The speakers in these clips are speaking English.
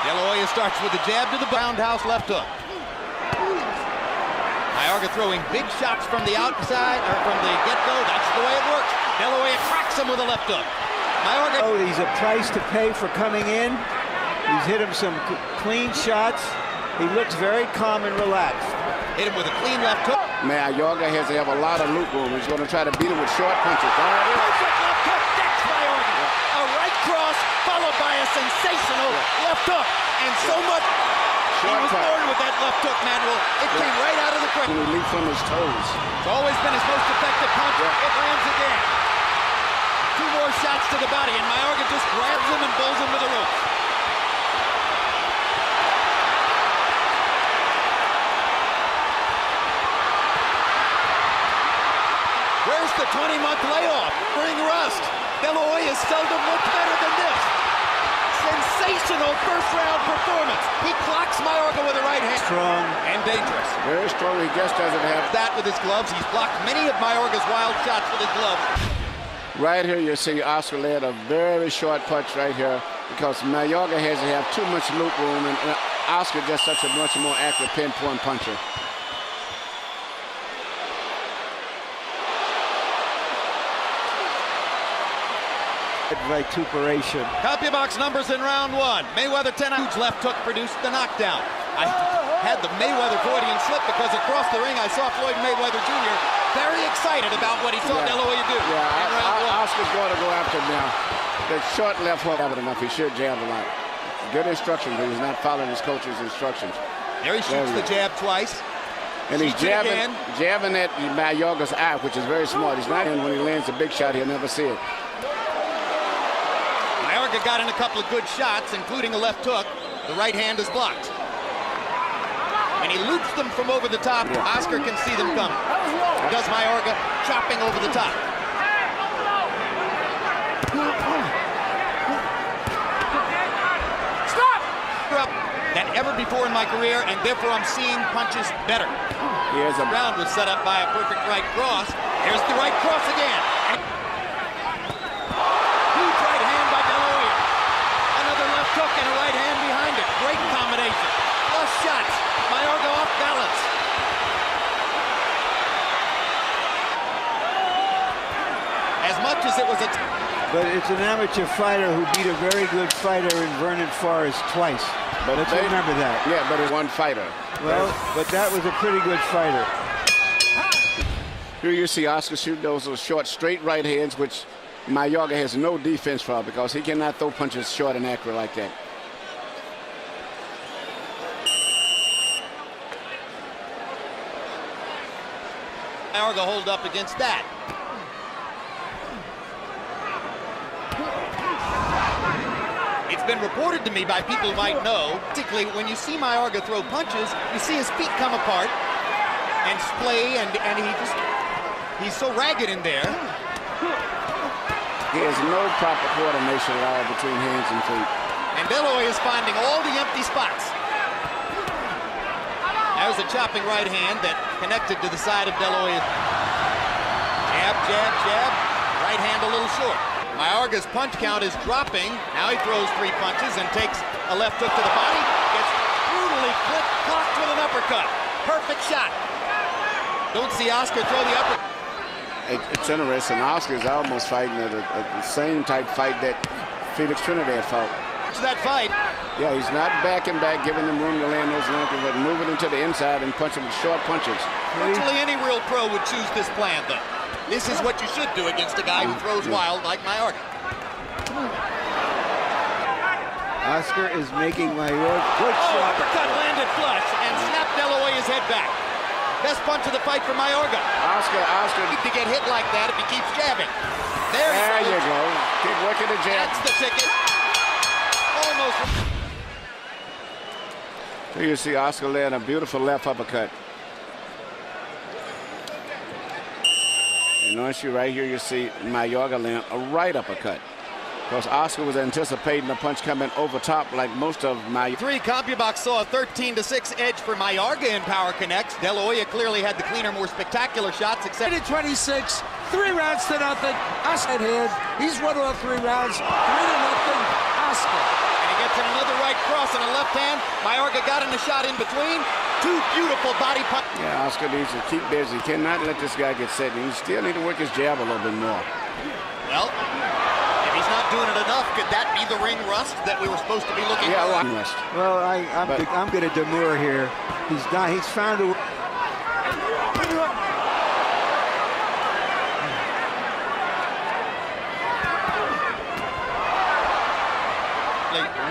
De La Hoya starts with the jab to the roundhouse left hook. Mayorga throwing big shots from the outside, or from the get-go. That's the way it works. De La Hoya cracks him with a left hook. Mayorga. Oh, he's a price to pay for coming in. He's hit him some clean shots. He looks very calm and relaxed. Hit him with a clean left hook. Mayorga has to have a lot of loop room. He's going to try to beat him with short punches. Perfect left hook. That's Mayorga. A right cross followed by a sensational left hook. And so much. He was born with that left hook, Manuel. It came right out of the crowd. He leaps from his toes. It's always been his most effective punch. It lands again. Two more shots to the body, and Mayorga just grabs him and pulls him to the ropes. Where's the 20-month layoff? Ring rust. De La Hoya seldom looked better than this. Sensational first-round performance. He clocks Mayorga with a right hand. Strong and dangerous. Very strong. He just doesn't have that with his gloves. He's blocked many of Mayorga's wild shots with his gloves. Right here, you see Oscar land a very short punch right here because Mayorga has to have too much loop room, and Oscar just such a much more accurate pinpoint puncher. Vituperation. CompuBox numbers in round one. Mayweather 10. Huge left hook produced the knockdown. I had the Mayweather Freudian slip because across the ring I saw Floyd Mayweather Jr. very excited about what he saw De La Hoya do. Yeah, Oscar's going to go after him now. The short left hook haven't enough. He should jab a lot. Good instruction, but he's not following his coach's instructions. There he shoots the jab twice. And he's jabbing at Mayorga's eye, which is very smart. He's not in when he lands a big shot. He'll never see it. Mayorga got in a couple of good shots, including a left hook. The right hand is blocked. And he loops them from over the top. Yeah. Oscar can see them coming. Does Mayorga, chopping over the top. Stop! Than ever before in my career, and therefore I'm seeing punches better. Here's a round was set up by a perfect right cross. Here's the right cross again. Huge right hand by De La Hoya. Another left hook and a right hand behind it. Great combination. Plus shots. Mayorga off balance. As much as it was a... But it's an amateur fighter who beat a very good fighter in Vernon Forrest twice. But let's remember that. Yeah, but it's one fighter. Well, but that was a pretty good fighter. Here you see Oscar shoot those short, straight right hands, which Mayorga has no defense for because he cannot throw punches short and accurate like that. Mayorga hold up against that. It's been reported to me by people who might know, particularly when you see Mayorga throw punches, you see his feet come apart and splay, and he's so ragged in there. He has no proper coordination at all between hands and feet. And De La Hoya is finding all the empty spots. There's a chopping right hand that connected to the side of De La Hoya. Jab, jab, jab. Right hand a little short. Mayorga's punch count is dropping. Now he throws 3 punches and takes a left hook to the body. Gets brutally clocked with an uppercut. Perfect shot. Don't see Oscar throw the uppercut. It's interesting. Oscar's almost fighting the same type fight that Felix Trinidad fought. To that fight. Yeah, he's not backing back, giving them room to land those lunges, but moving into the inside and punching with short punches. Virtually any real pro would choose this plan, though. This is what you should do against a guy who throws wild like Mayorga. Oscar is making Mayorga good shot. Uppercut landed flush and snapped De La Hoya's head back. Best punch of the fight for Mayorga. Oscar to get hit like that if he keeps jabbing. There you go. Keep working the jab. That's the ticket. Almost. Here you see Oscar land a beautiful left uppercut. And once you right here, you see Mayorga land a right uppercut. Because Oscar was anticipating the punch coming over top like most of Mayorga. 3 CompuBox saw a 13-6 edge for Mayorga in Power Connects. De La Hoya clearly had the cleaner, more spectacular shots. Except 26, 3 rounds to nothing. Oscar head. He's won all 3 rounds. 3-0. Oscar. And he gets in another right right cross and a left hand. Mayorga got in the shot in between. Two beautiful body punches. Yeah, Oscar needs to keep busy. Cannot let this guy get set. He still need to work his jab a little bit more. Well, if he's not doing it enough, could that be the ring rust that we were supposed to be looking for? Well, I'm going to demur here. He's found a...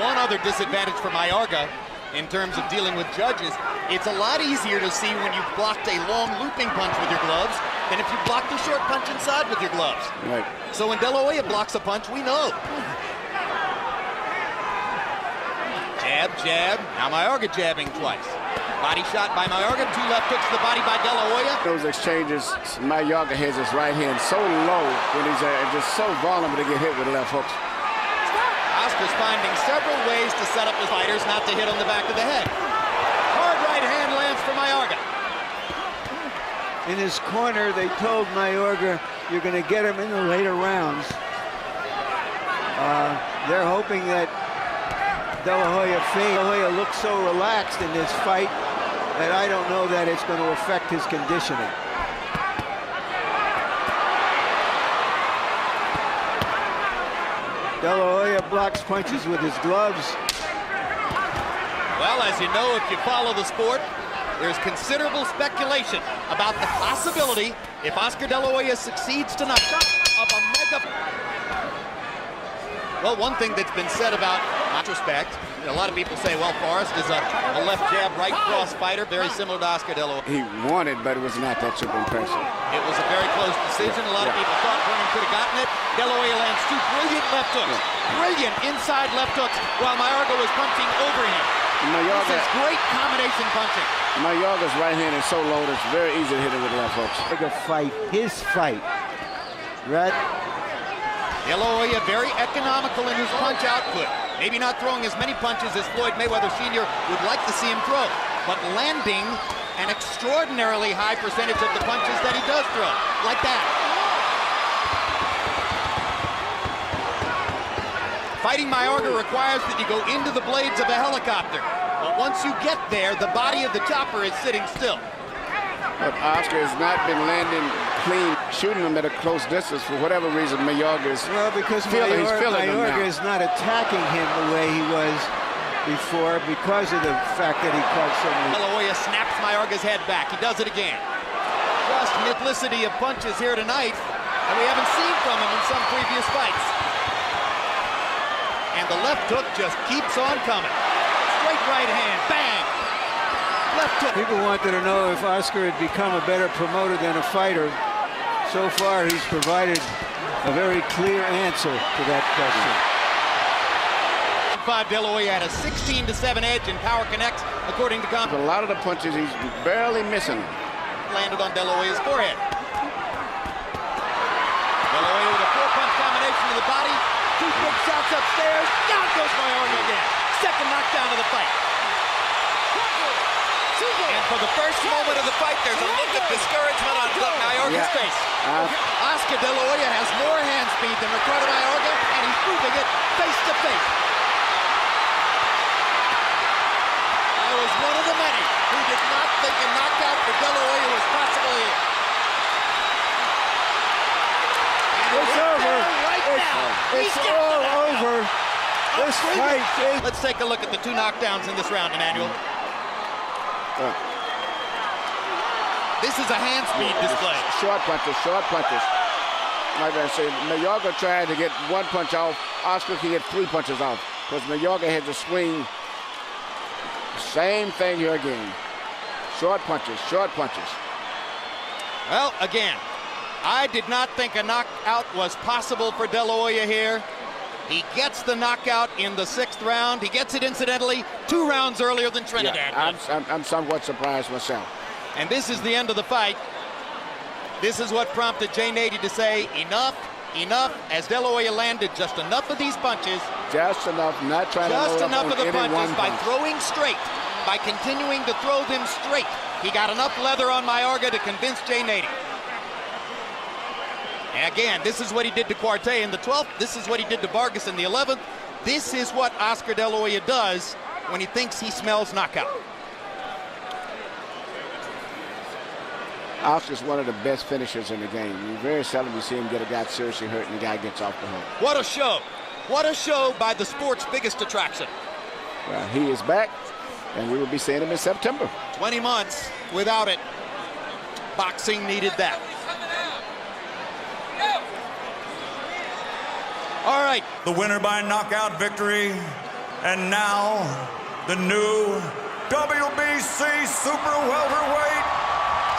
One other disadvantage for Mayorga in terms of dealing with judges, it's a lot easier to see when you've blocked a long looping punch with your gloves than if you blocked a short punch inside with your gloves. Right. So when De La Hoya blocks a punch, we know. Jab, jab. Now Mayorga jabbing twice. Body shot by Mayorga. Two left hooks to the body by De La Hoya. Those exchanges, Mayorga has his right hand so low when he's just so vulnerable to get hit with left hooks. Oscar's finding several ways to set up his fighters not to hit on the back of the head. Hard right hand lands for Mayorga. In his corner, they told Mayorga, you're going to get him in the later rounds. They're hoping that De La Hoya De La Hoya looks so relaxed in this fight that I don't know that it's going to affect his conditioning. De La Hoya blocks punches with his gloves. Well, as you know, if you follow the sport, there's considerable speculation about the possibility, if Oscar De La Hoya succeeds to knock out of a mega... Well, one thing that's been said about retrospect, a lot of people say, well, Forrest is a left jab, right cross fighter, very similar to Oscar De La Hoya. He won it, but it was not that super impressive. It was a very close decision. A lot of people thought Vernon could have gotten it. De La Hoya lands two brilliant left hooks. Brilliant inside left hooks while Mayorga was punching over him. This is great combination punching. Mayorga's right hand is so low that it's very easy to hit it with left hooks. Like a fight, his fight. Right? De La Hoya very economical in his punch output. Maybe not throwing as many punches as Floyd Mayweather Sr. would like to see him throw, but landing an extraordinarily high percentage of the punches that he does throw, like that. Fighting Mayorga requires that you go into the blades of a helicopter, but once you get there, the body of the chopper is sitting still. But Oscar has not been landing clean, shooting them at a close distance for whatever reason. Mayorga is because Mayorga is not attacking him the way he was before because of the fact that he caught so many. De La Hoya snaps Mayorga's head back. He does it again. Just multiplicity of punches here tonight that we haven't seen from him in some previous fights. And the left hook just keeps on coming. Straight right hand, bang! Left hook. People wanted to know if Oscar had become a better promoter than a fighter. So far, he's provided a very clear answer to that question. 5 De La Hoya had a 16-7 edge in power connects, according to a lot of the punches he's barely missing. Landed on De La Hoya's forehead. De La Hoya with a 4-punch combination to the body. Two quick shots upstairs. Down goes Mayorga again. Second knockdown of the fight. And for the first moment of the fight, there's a look of discouragement on Mayorga's face. Oscar De La Hoya has more hand speed than Ricardo Mayorga, and he's proving it face to face. I was one of the many who did not think a knockout for De La Hoya was possible here. It's over. Right now. It's all over. This fight. Let's take a look at the two knockdowns in this round, Emmanuel. This is a hand speed display. Short punches, short punches. Like I said, Mayorga tried to get one punch off. Oscar can get 3 punches off because Mayorga had to swing. Same thing here again. Short punches, short punches. Well, again, I did not think a knockout was possible for De La Hoya here. He gets the knockout in the 6th round. He gets it, incidentally, 2 rounds earlier than Trinidad. Yeah, I'm somewhat surprised myself. And this is the end of the fight. This is what prompted Jay Nady to say, enough, enough, as De La Hoya landed just enough of these punches. Just enough, not trying to load just enough up of the on any punches by punch. throwing straight, by continuing to throw them straight. He got enough leather on Mayorga to convince Jay Nady. And again, this is what he did to Quartey in the 12th. This is what he did to Vargas in the 11th. This is what Oscar De La Hoya does when he thinks he smells knockout. Oscar's one of the best finishers in the game. You very seldom you see him get a guy seriously hurt and the guy gets off the hook. What a show. What a show by the sport's biggest attraction. Well, he is back, and we will be seeing him in September. 20 months without it. Boxing needed that. All right. The winner by knockout victory, and now the new WBC super welterweight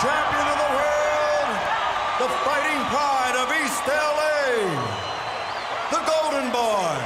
champion of the world, the fighting pride of East LA, the Golden Boy,